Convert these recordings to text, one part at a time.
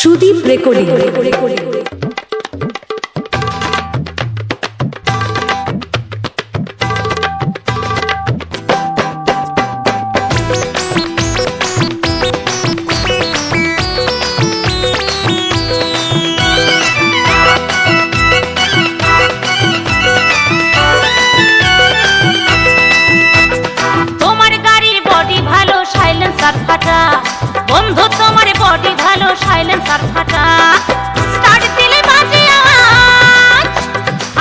Sudip recording. বন্ধু তোমার body ভালো সাইলেন্সার ফাটা স্টার্ট দিলে বাজে আওয়াজ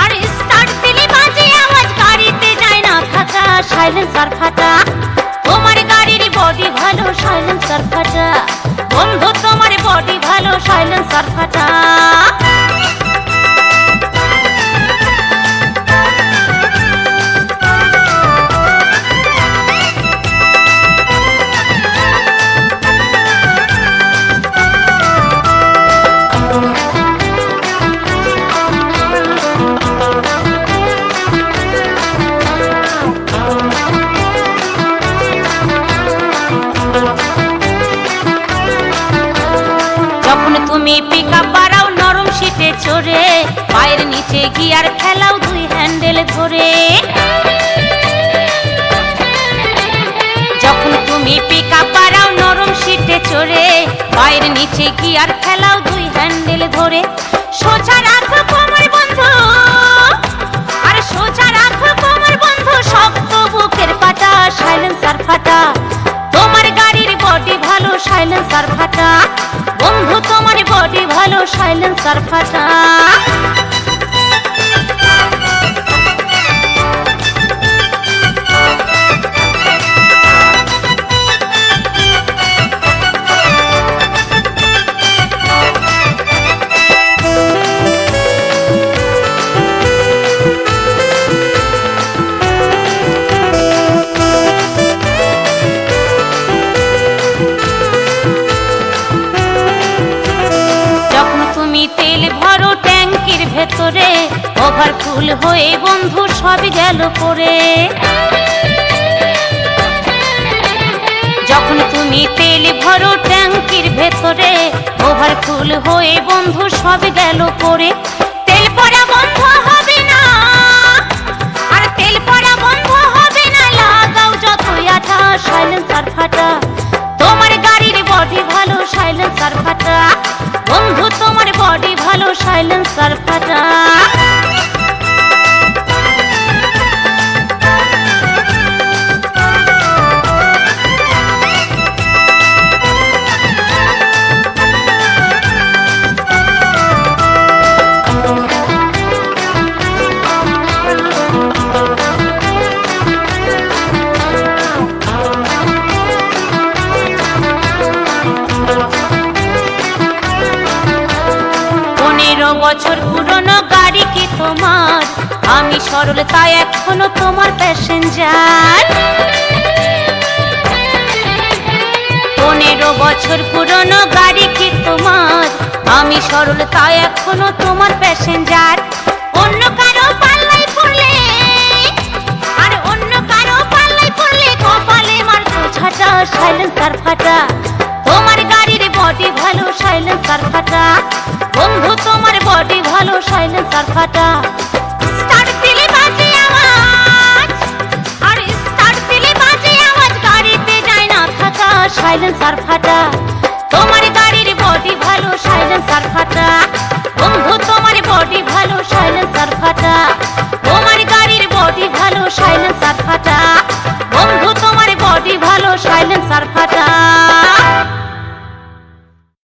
আর স্টার্ট দিলে বাজে আওয়াজ গাড়িতে যায় না থাকা সাইলেন্সার ফাটা তোমার গাড়ির বডি ভালো সাইলেন্সার ফাটা বন্ধু তোমার বডি ভালো সাইলেন্সার ফাটা তুমি পিকআপ বাড়াও নরম সিটে চড়ে পায়ের নিচে গিয়ার ফেলাও দুই হ্যান্ডেল ধরে যখন তুমি পিকআপ বাড়াও নরম সিটে চড়ে পায়ের নিচে গিয়ার ফেলাও দুই হ্যান্ডেল ধরে সোজা রাখো কোমর বন্ধু আর সোজা রাখো কোমর বন্ধু শক্ত বুকের পাটা সাইলেন্সার ফাটা তোমার গাড়ির বডি ভালো সাইলেন্সার ফাটা বন্ধু তোমার বডি ভালো সাইলেন্সার ফাটা তেল ভরো ট্যাঙ্কির ভেতরে ওভারফুল হয়ে বন্ধু সব গেল পড়ে যখন তুমি তেল ভরো ট্যাঙ্কির ভেতরে ওভারফুল হয়ে বন্ধু সব গেল পড়ে তেল পড়া বন্ধ হবে না আর তেল পড়া বন্ধ হবে না লাগাও যতই আঠা সাইলেন্সার ফাটা তোমার গাড়ির বডি ভালো সাইলেন্সার ফাটা বন্ধু তোমার বডি ভালো সাইলেন্সার ফাটা বছর পুরনো গাড়ি কি তোমার আমি সরল তাই এখনো তোমার প্যাসেঞ্জার 15 বছর পুরনো গাড়ি কি তোমার আমি সরল তাই এখনো তোমার প্যাসেঞ্জার অন্য কারো পাল্লায় পড়লে আর অন্য কারো পাল্লায় পড়লে কপালে মারতো ঝাঁটা সাইলেন্সার ফাটা তোমার গাড়ির বডি ভালো সাইলেন্সার ফাটা বন্ধু তোমার বডি ভালো সাইলেন্সার ফাটা স্টার্ট দিলে বাজে আওয়াজ আর স্টার্ট দিলে বাজে আওয়াজ গাড়িতে যায় না থাকা সাইলেন্সার ফাটা তোমার গাড়ির বডি ভালো সাইলেন্সার ফাটা বন্ধু তোমার বডি ভালো সাইলেন্সার ফাটা তোমার গাড়ির বডি ভালো সাইলেন্সার ফাটা বন্ধু তোমার বডি ভালো সাইলেন্সার ফাটা